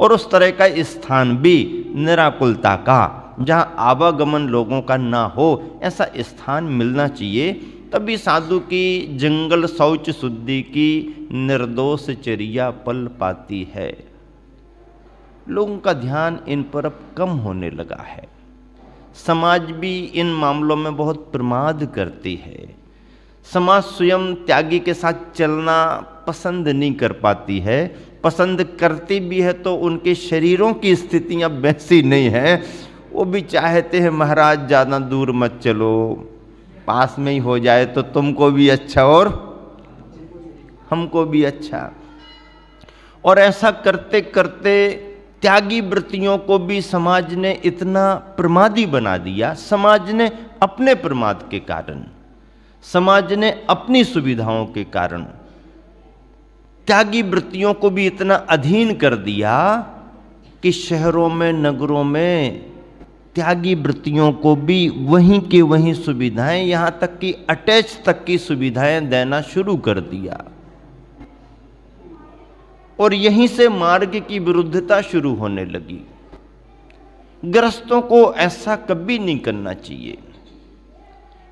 और उस तरह का स्थान भी निराकुलता का, जहाँ आवागमन लोगों का ना हो, ऐसा स्थान मिलना चाहिए। तभी साधु की जंगल शौच शुद्धि की निर्दोष चर्या पल पाती है। लोगों का ध्यान इन पर अब कम होने लगा है। समाज भी इन मामलों में बहुत प्रमाद करती है। समाज स्वयं त्यागी के साथ चलना पसंद नहीं कर पाती है। पसंद करती भी है तो उनके शरीरों की स्थितियां वैसी नहीं है। वो भी चाहते हैं महाराज ज़्यादा दूर मत चलो, पास में ही हो जाए तो तुमको भी अच्छा और हमको भी अच्छा। और ऐसा करते करते त्यागी वृत्तियों को भी समाज ने इतना प्रमादी बना दिया। समाज ने अपने प्रमाद के कारण, समाज ने अपनी सुविधाओं के कारण त्यागी वृत्तियों को भी इतना अधीन कर दिया कि शहरों में, नगरों में त्यागी वृत्तियों को भी वहीं के वहीं सुविधाएं, यहां तक कि अटैच तक की सुविधाएं देना शुरू कर दिया। और यहीं से मार्ग की विरुद्धता शुरू होने लगी। गृहस्थों को ऐसा कभी नहीं करना चाहिए।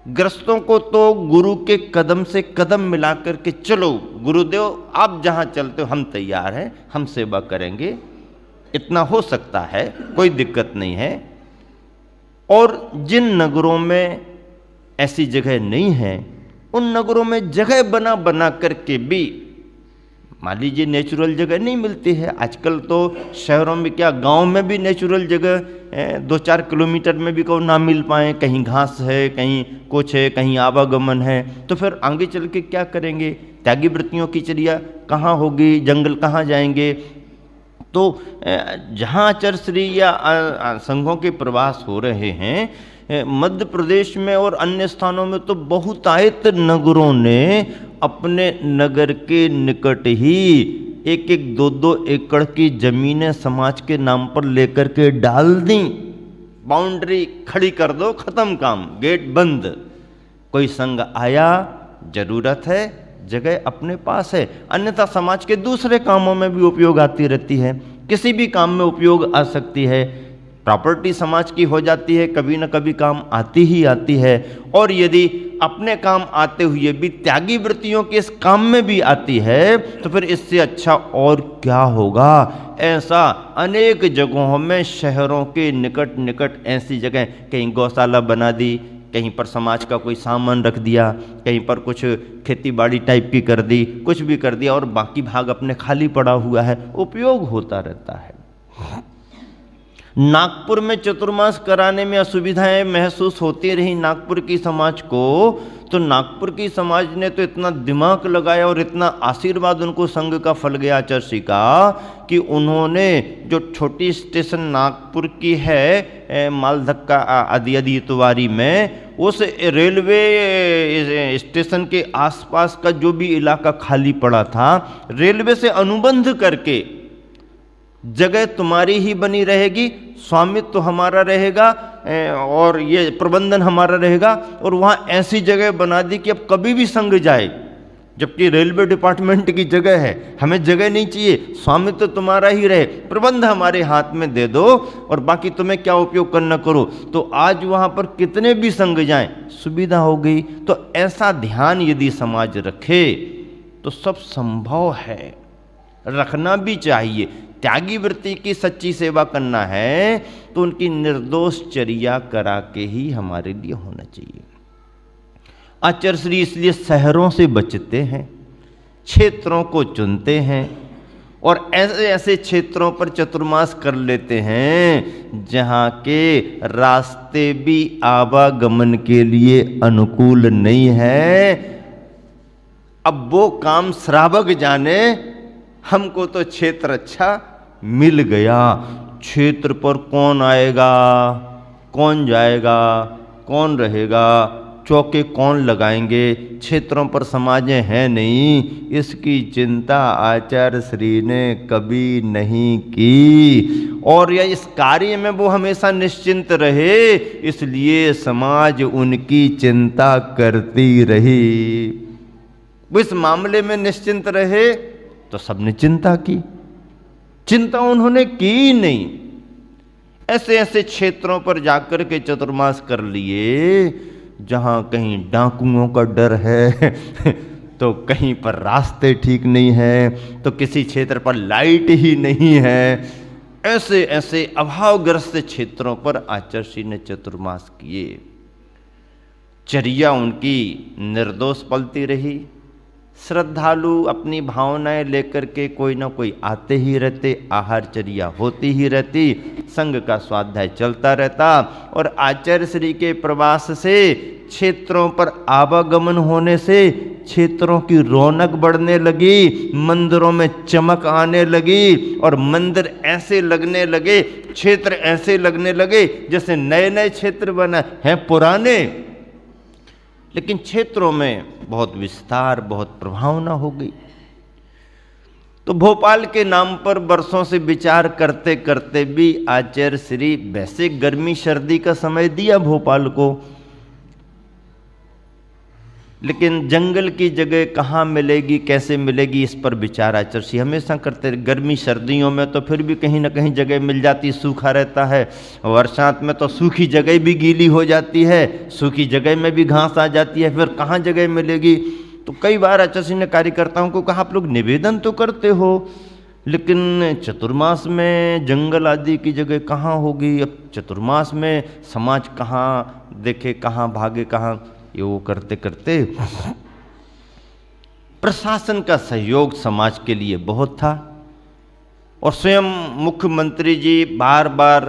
गृहस्थों को तो गुरु के कदम से कदम मिला करके चलो, गुरुदेव आप जहां चलते हो हम तैयार हैं, हम सेवा करेंगे, इतना हो सकता है, कोई दिक्कत नहीं है। और जिन नगरों में ऐसी जगह नहीं है, उन नगरों में जगह बना बना करके भी, मान लीजिए नेचुरल जगह नहीं मिलती है आजकल, तो शहरों में क्या, गांव में भी नेचुरल जगह 2-4 किलोमीटर में भी कहीं ना मिल पाए, कहीं घास है, कहीं कुछ है, कहीं आवागमन है, तो फिर आगे चल के क्या करेंगे? त्यागी वृत्तियों की चर्या कहाँ होगी, जंगल कहाँ जाएंगे? तो जहाँ आचार्यश्री या संघों के प्रवास हो रहे हैं, मध्य प्रदेश में और अन्य स्थानों में तो बहुतायत नगरों ने अपने नगर के निकट ही 1-1, 2-2 एकड़ की जमीनें समाज के नाम पर लेकर के डाल दी। बाउंड्री खड़ी कर दो, खत्म काम, गेट बंद। कोई संघ आया, जरूरत है, जगह अपने पास है, अन्यथा समाज के दूसरे कामों में भी उपयोग आती रहती है। किसी भी काम में उपयोग आ सकती है। प्रॉपर्टी समाज की हो जाती है, कभी न कभी काम आती ही आती है। और यदि अपने काम आते हुए भी त्यागी वृत्तियों के इस काम में भी आती है, तो फिर इससे अच्छा और क्या होगा? ऐसा अनेक जगहों में, शहरों के निकट निकट ऐसी जगह, कहीं गौशाला बना दी, कहीं पर समाज का कोई सामान रख दिया, कहीं पर कुछ खेती बाड़ी टाइप की कर दी, कुछ भी कर दिया, और बाकी भाग अपने खाली पड़ा हुआ है, उपयोग होता रहता है। नागपुर में चतुर्मास कराने में असुविधाएं महसूस होती रही नागपुर की समाज को, तो नागपुर की समाज ने तो इतना दिमाग लगाया और इतना आशीर्वाद उनको संघ का फल गया आचार्य का, कि उन्होंने जो छोटी स्टेशन नागपुर की है मालधक्का आदि इतवारी में, उस रेलवे स्टेशन के आसपास का जो भी इलाका खाली पड़ा था, रेलवे से अनुबंध करके जगह तुम्हारी ही बनी रहेगी, स्वामित्व तो हमारा रहेगा और ये प्रबंधन हमारा रहेगा। और वहाँ ऐसी जगह बना दी कि अब कभी भी संघ जाए, जबकि रेलवे डिपार्टमेंट की जगह है, हमें जगह नहीं चाहिए, स्वामित्व तो तुम्हारा ही रहे, प्रबंध हमारे हाथ में दे दो और बाकी तुम्हें क्या उपयोग करना करो। तो आज वहाँ पर कितने भी संघ जाएं, सुविधा हो गई। तो ऐसा ध्यान यदि समाज रखे तो सब संभव है, रखना भी चाहिए। त्यागी वृत्ति की सच्ची सेवा करना है तो उनकी निर्दोष चर्या करा के ही हमारे लिए होना चाहिए। आचार्य श्री इसलिए शहरों से बचते हैं, क्षेत्रों को चुनते हैं और ऐसे ऐसे क्षेत्रों पर चतुर्मास कर लेते हैं जहाँ के रास्ते भी आवागमन के लिए अनुकूल नहीं है। अब वो काम श्रावक जाने, हमको तो क्षेत्र अच्छा मिल गया। क्षेत्र पर कौन आएगा, कौन जाएगा, कौन रहेगा, चौके कौन लगाएंगे, क्षेत्रों पर समाजें हैं नहीं, इसकी चिंता आचार्य श्री ने कभी नहीं की। और या इस कार्य में वो हमेशा निश्चिंत रहे, इसलिए समाज उनकी चिंता करती रही। वो इस मामले में निश्चिंत रहे तो सबने चिंता की। चिंता उन्होंने की ही नहीं। ऐसे ऐसे क्षेत्रों पर जाकर के चतुर्मास कर लिए जहां कहीं डाकुओं का डर है तो कहीं पर रास्ते ठीक नहीं है, तो किसी क्षेत्र पर लाइट ही नहीं है। ऐसे ऐसे अभावग्रस्त क्षेत्रों पर आचर्षि ने चतुर्मास किए। चर्या उनकी निर्दोष पलती रही। श्रद्धालु अपनी भावनाएं लेकर के कोई ना कोई आते ही रहते, आहारचर्या होती ही रहती, संघ का स्वाध्याय चलता रहता। और आचार्य श्री के प्रवास से, क्षेत्रों पर आवागमन होने से क्षेत्रों की रौनक बढ़ने लगी, मंदिरों में चमक आने लगी और मंदिर ऐसे लगने लगे, क्षेत्र ऐसे लगने लगे जैसे नए नए क्षेत्र बना है, पुराने लेकिन क्षेत्रों में बहुत विस्तार, बहुत प्रभावना हो गई। तो भोपाल के नाम पर वर्षों से विचार करते करते भी आचार्य श्री वैसे गर्मी सर्दी का समय दिया भोपाल को, लेकिन जंगल की जगह कहाँ मिलेगी, कैसे मिलेगी, इस पर विचार आचार्य श्री हमेशा करते। गर्मी सर्दियों में तो फिर भी कहीं ना कहीं जगह मिल जाती, सूखा रहता है। बरसात में तो सूखी जगह भी गीली हो जाती है, सूखी जगह में भी घास आ जाती है, फिर कहाँ जगह मिलेगी। तो कई बार आचार्य श्री ने कार्यकर्ताओं को कहा, आप लोग निवेदन तो करते हो लेकिन चतुर्मास में जंगल आदि की जगह कहाँ होगी, अब चतुर्मास में समाज कहाँ देखे, कहाँ भागे, कहाँ। ये वो करते करते प्रशासन का सहयोग समाज के लिए बहुत था। और स्वयं मुख्यमंत्री जी बार बार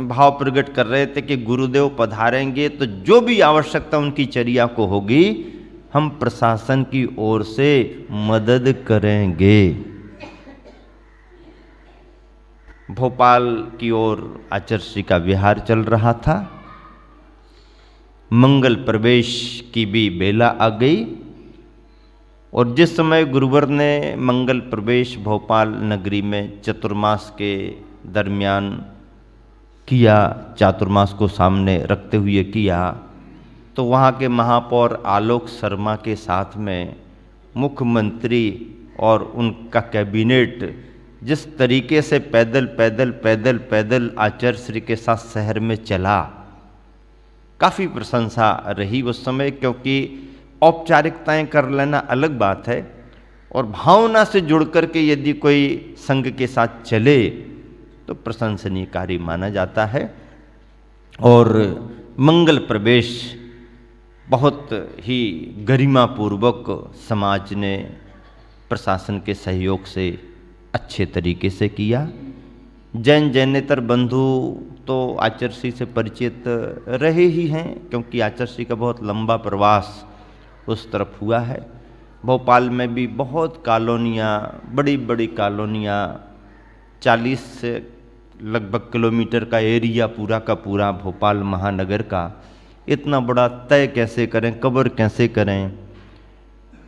भाव प्रकट कर रहे थे कि गुरुदेव पधारेंगे तो जो भी आवश्यकता उनकी चर्या को होगी हम प्रशासन की ओर से मदद करेंगे। भोपाल की ओर आचार्य श्री का विहार चल रहा था। मंगल प्रवेश की भी बेला आ गई और जिस समय गुरुवर ने मंगल प्रवेश भोपाल नगरी में चतुर्मास के दरमियान किया, चातुर्मास को सामने रखते हुए किया, तो वहाँ के महापौर आलोक शर्मा के साथ में मुख्यमंत्री और उनका कैबिनेट जिस तरीके से पैदल पैदल पैदल पैदल आचार्य श्री के साथ शहर में चला, काफ़ी प्रशंसा रही उस समय। क्योंकि औपचारिकताएं कर लेना अलग बात है और भावना से जुड़ करके यदि कोई संघ के साथ चले तो प्रशंसनीय कार्य माना जाता है। और मंगल प्रवेश बहुत ही गरिमापूर्वक समाज ने प्रशासन के सहयोग से अच्छे तरीके से किया। जैन जैनेतर बंधु तो आचार्य श्री से परिचित रहे ही हैं, क्योंकि आचार्य श्री का बहुत लंबा प्रवास उस तरफ हुआ है। भोपाल में भी बहुत कॉलोनियाँ, बड़ी बड़ी कॉलोनियाँ, 40 से लगभग किलोमीटर का एरिया पूरा का पूरा भोपाल महानगर का, इतना बड़ा तय कैसे करें, कवर कैसे करें।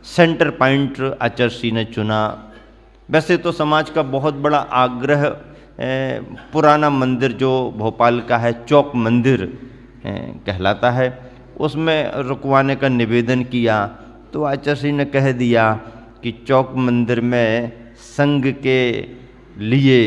सेंटर पॉइंट आचार्य श्री ने चुना। वैसे तो समाज का बहुत बड़ा आग्रह पुराना मंदिर जो भोपाल का है, चौक मंदिर कहलाता है, उसमें रुकवाने का निवेदन किया। तो आचार्य श्री ने कह दिया कि चौक मंदिर में संघ के लिए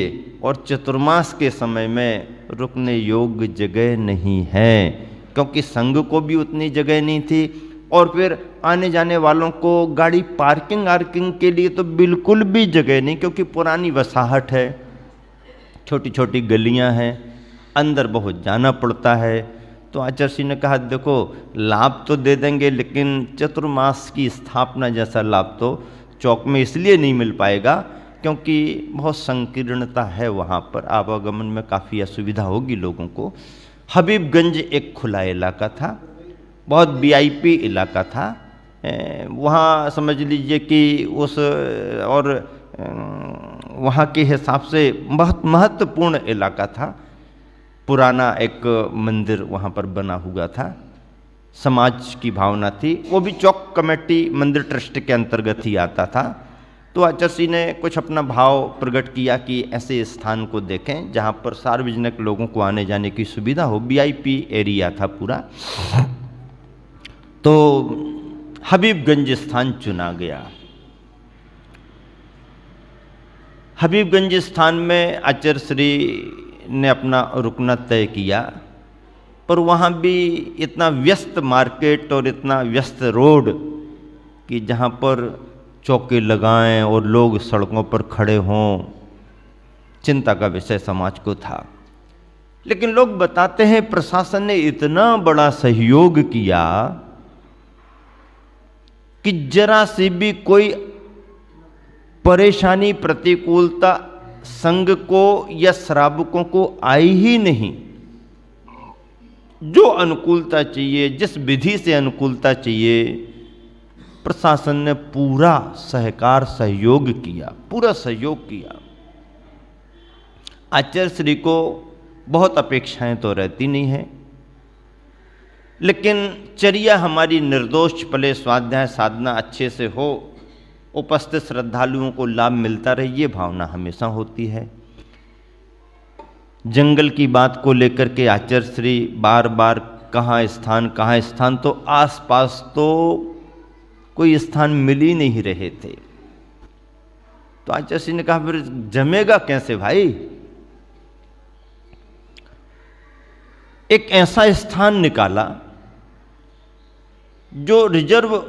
और चतुर्मास के समय में रुकने योग्य जगह नहीं है, क्योंकि संघ को भी उतनी जगह नहीं थी और फिर आने जाने वालों को गाड़ी पार्किंग आर्किंग के लिए तो बिल्कुल भी जगह नहीं, क्योंकि पुरानी वसाहट है, छोटी छोटी गलियां हैं, अंदर बहुत जाना पड़ता है। तो आचार्य श्री ने कहा, देखो लाभ तो दे देंगे लेकिन चतुर्मास की स्थापना जैसा लाभ तो चौक में इसलिए नहीं मिल पाएगा क्योंकि बहुत संकीर्णता है, वहाँ पर आवागमन में काफ़ी असुविधा होगी लोगों को। हबीबगंज एक खुला इलाका था, बहुत वीआईपी इलाका था, वहाँ समझ लीजिए कि उस और वहाँ के हिसाब से बहुत महत्वपूर्ण इलाका था। पुराना एक मंदिर वहाँ पर बना हुआ था, समाज की भावना थी, वो भी चौक कमेटी मंदिर ट्रस्ट के अंतर्गत ही आता था। तो आचार्य श्री ने कुछ अपना भाव प्रकट किया कि ऐसे स्थान को देखें जहाँ पर सार्वजनिक लोगों को आने जाने की सुविधा हो, वीआईपी एरिया था पूरा। तो हबीबगंज स्थान चुना गया। हबीबगंज स्थान में आचार्य श्री ने अपना रुकना तय किया, पर वहाँ भी इतना व्यस्त मार्केट और इतना व्यस्त रोड कि जहाँ पर चौके लगाएं और लोग सड़कों पर खड़े हों, चिंता का विषय समाज को था। लेकिन लोग बताते हैं प्रशासन ने इतना बड़ा सहयोग किया कि जरा सी भी कोई परेशानी, प्रतिकूलता संघ को या श्रावकों को आई ही नहीं। जो अनुकूलता चाहिए, जिस विधि से अनुकूलता चाहिए, प्रशासन ने पूरा सहकार सहयोग किया, पूरा सहयोग किया। आचार्य श्री को बहुत अपेक्षाएं तो रहती नहीं है, लेकिन चर्या हमारी निर्दोष पले, स्वाध्याय साधना अच्छे से हो, उपस्थित श्रद्धालुओं को लाभ मिलता रहे, ये भावना हमेशा होती है। जंगल की बात को लेकर के आचार्य श्री बार बार कहाँ स्थान, तो आसपास तो कोई स्थान मिल ही नहीं रहे थे। तो आचार्य श्री ने कहा फिर जमेगा कैसे भाई? एक ऐसा स्थान निकाला जो रिजर्व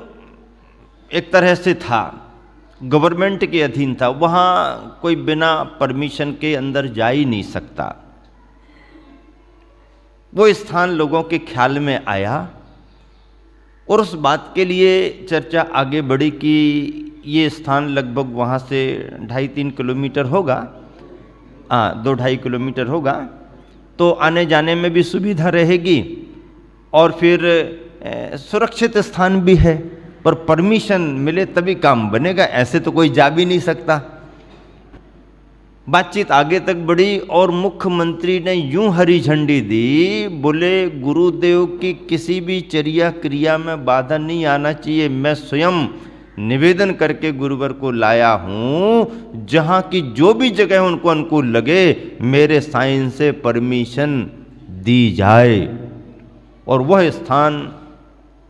एक तरह से था, गवर्नमेंट के अधीन था, वहाँ कोई बिना परमिशन के अंदर जा ही नहीं सकता। वो स्थान लोगों के ख्याल में आया और उस बात के लिए चर्चा आगे बढ़ी कि ये स्थान लगभग वहाँ से 2.5-3 किलोमीटर होगा, 2-2.5 किलोमीटर होगा, तो आने जाने में भी सुविधा रहेगी और फिर सुरक्षित स्थान भी है, पर परमिशन मिले तभी काम बनेगा, ऐसे तो कोई जा भी नहीं सकता। बातचीत आगे तक बढ़ी और मुख्यमंत्री ने यूं हरी झंडी दी, बोले गुरुदेव की किसी भी चर्या क्रिया में बाधा नहीं आना चाहिए। मैं स्वयं निवेदन करके गुरुवर को लाया हूं, जहां की जो भी जगह उनको अनुकूल लगे मेरे साइन से परमिशन दी जाए। और वह स्थान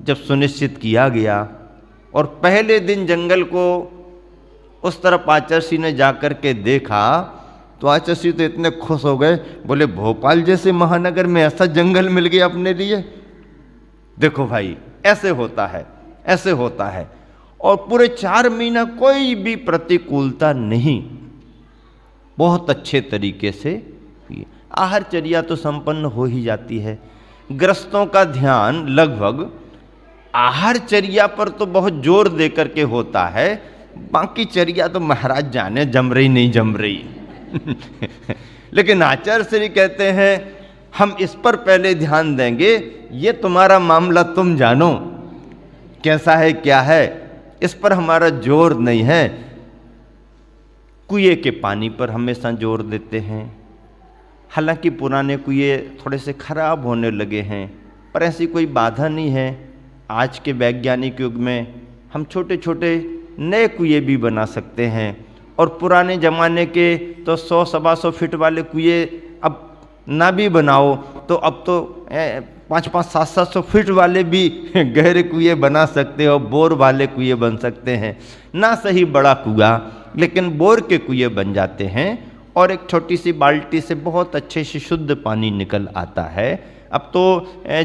जब सुनिश्चित किया गया और पहले दिन जंगल को उस तरफ आचार्य श्री ने जाकर के देखा, तो आचार्य श्री तो इतने खुश हो गए, बोले भोपाल जैसे महानगर में ऐसा जंगल मिल गया अपने लिए। देखो भाई, ऐसे होता है, ऐसे होता है। और पूरे 4 महीना कोई भी प्रतिकूलता नहीं, बहुत अच्छे तरीके से आहारचर्या तो संपन्न हो ही जाती है। ग्रस्तों का ध्यान लगभग आहारचर्या पर तो बहुत जोर दे करके होता है, बाकी चर्या तो महाराज जाने जम रही नहीं जम रही। लेकिन आचार्य श्री कहते हैं हम इस पर पहले ध्यान देंगे, ये तुम्हारा मामला तुम जानो कैसा है क्या है, इस पर हमारा जोर नहीं है। कुएं के पानी पर हमेशा जोर देते हैं, हालांकि पुराने कुएं थोड़े से खराब होने लगे हैं, पर ऐसी कोई बाधा नहीं है। आज के वैज्ञानिक युग में हम छोटे छोटे नए कुएं भी बना सकते हैं, और पुराने ज़माने के तो 100-125 फीट वाले कुएं अब ना भी बनाओ तो अब तो 5-5, 700 फीट वाले भी गहरे कुएं बना सकते हो, बोर वाले कुएं बन सकते हैं। ना सही बड़ा कुआं, लेकिन बोर के कुएं बन जाते हैं और एक छोटी सी बाल्टी से बहुत अच्छे से शुद्ध पानी निकल आता है। अब तो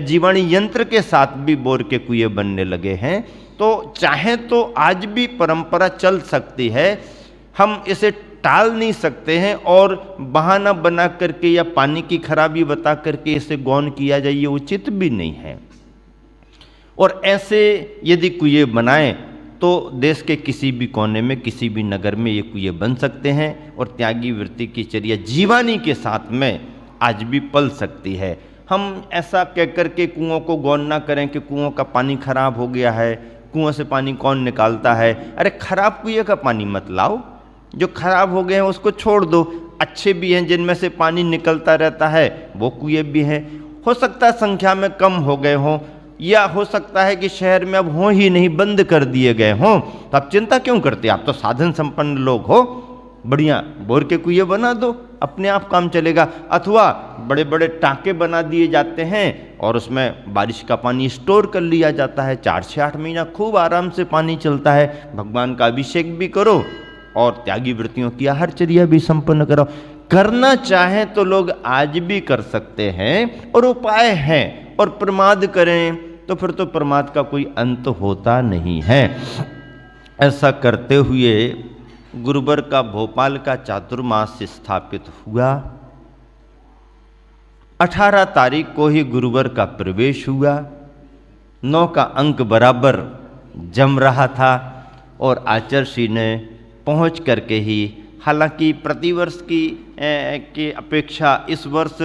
जीवाणु यंत्र के साथ भी बोर के कुएं बनने लगे हैं, तो चाहे तो आज भी परंपरा चल सकती है, हम इसे टाल नहीं सकते हैं और बहाना बना करके या पानी की खराबी बता करके इसे गौण किया जाए, ये उचित भी नहीं है। और ऐसे यदि कुएं बनाएं तो देश के किसी भी कोने में, किसी भी नगर में ये कुएं बन सकते हैं और त्यागी वृत्ति की चर्या जीवानी के साथ में आज भी पल सकती है। हम ऐसा कह करके कुओं को गौण ना करें कि कुओं का पानी खराब हो गया है, कुओं से पानी कौन निकालता है। अरे खराब कुएं का पानी मत लाओ, जो खराब हो गए हैं उसको छोड़ दो। अच्छे भी हैं जिनमें से पानी निकलता रहता है, वो कुएं भी हैं। हो सकता है संख्या में कम हो गए हों, या हो सकता है कि शहर में अब हों ही नहीं, बंद कर दिए गए हों, तो आप चिंता क्यों करते? आप तो साधन संपन्न लोग हो, बढ़िया बोर के कुएं बना दो, अपने आप काम चलेगा। अथवा बड़े बड़े टाँके बना दिए जाते हैं और उसमें बारिश का पानी स्टोर कर लिया जाता है, 4 से 8 महीना खूब आराम से पानी चलता है। भगवान का अभिषेक भी करो और त्यागी वृत्तियों की आहारचर्या भी संपन्न कराओ। करना चाहें तो लोग आज भी कर सकते हैं और उपाय हैं, और प्रमाद करें तो फिर तो प्रमाद का कोई अंत होता नहीं है। ऐसा करते हुए गुरुवर का भोपाल का चातुर्मास स्थापित हुआ। 18 तारीख को ही गुरुवर का प्रवेश हुआ। 9 का अंक बराबर जम रहा था और आचार्य ने पहुंच करके ही, हालांकि प्रतिवर्ष की अपेक्षा इस वर्ष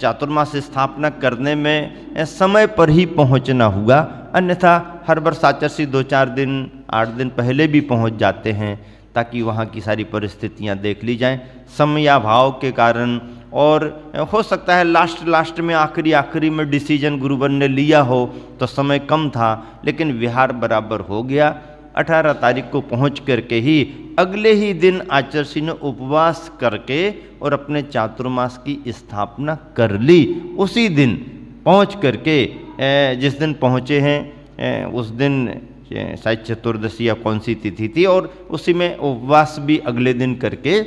चातुर्मास स्थापना करने में समय पर ही पहुंचना हुआ, अन्यथा हर वर्ष आचार्य 2-4 दिन 8 दिन पहले भी पहुंच जाते हैं ताकि वहाँ की सारी परिस्थितियाँ देख ली जाएं। समयाभाव के कारण, और हो सकता है लास्ट में आखिरी में डिसीजन गुरुवर ने लिया हो तो समय कम था, लेकिन विहार बराबर हो गया। 18 तारीख को पहुंच करके ही अगले ही दिन आचार्य ने उपवास करके और अपने चातुर्मास की स्थापना कर ली। उसी दिन पहुंच करके, जिस दिन पहुंचे हैं उस दिन शायद चतुर्दशी या कौन सी तिथि थी, और उसी में उपवास भी अगले दिन करके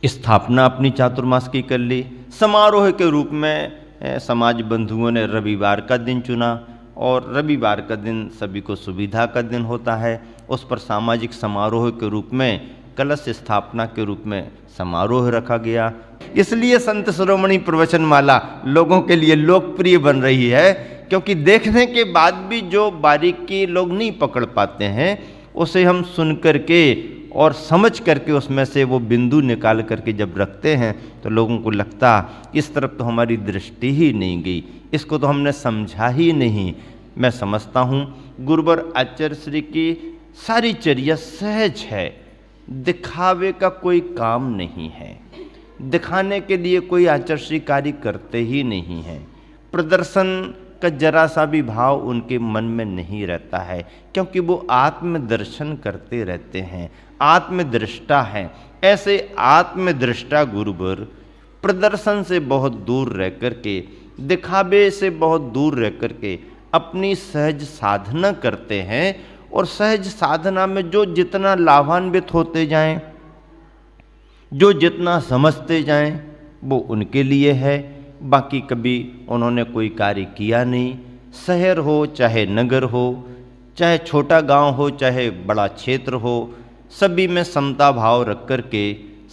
स्थापना अपनी चातुर्मास की कर ली। समारोह के रूप में समाज बंधुओं ने रविवार का दिन चुना, और रविवार का दिन सभी को सुविधा का दिन होता है। उस पर सामाजिक समारोह के रूप में कलश स्थापना के रूप में समारोह रखा गया। इसलिए संत शिरोमणि प्रवचनमाला लोगों के लिए लोकप्रिय बन रही है, क्योंकि देखने के बाद भी जो बारीकी लोग नहीं पकड़ पाते हैं उसे हम सुन करके और समझ करके उसमें से वो बिंदु निकाल करके जब रखते हैं तो लोगों को लगता इस तरफ तो हमारी दृष्टि ही नहीं गई, इसको तो हमने समझा ही नहीं। मैं समझता हूँ गुरुवर आचार्य श्री की सारी चर्या सहज है, दिखावे का कोई काम नहीं है, दिखाने के लिए कोई आचार्य श्री कार्य करते ही नहीं हैं, प्रदर्शन का जरा सा भी भाव उनके मन में नहीं रहता है, क्योंकि वो आत्मदर्शन करते रहते हैं, आत्मदृष्टा हैं। ऐसे आत्मदृष्टा गुरुवर प्रदर्शन से बहुत दूर रह करके, दिखावे से बहुत दूर रह करके अपनी सहज साधना करते हैं, और सहज साधना में जो जितना लाभान्वित होते जाएं, जो जितना समझते जाएं, वो उनके लिए है। बाकी कभी उन्होंने कोई कार्य किया नहीं। शहर हो चाहे नगर हो, चाहे छोटा गांव हो चाहे बड़ा क्षेत्र हो, सभी में समता भाव रख कर के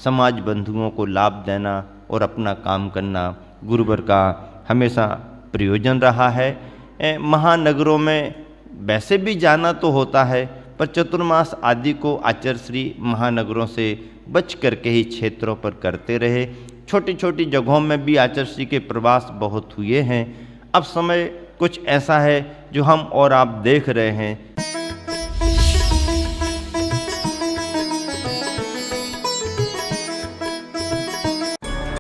समाज बंधुओं को लाभ देना और अपना काम करना गुरुवर का हमेशा प्रयोजन रहा है। महानगरों में वैसे भी जाना तो होता है, पर चतुर्मास आदि को आचार्य श्री महानगरों से बच करके ही क्षेत्रों पर करते रहे। छोटी छोटी जगहों में भी आचार्य श्री के प्रवास बहुत हुए हैं। अब समय कुछ ऐसा है जो हम और आप देख रहे हैं,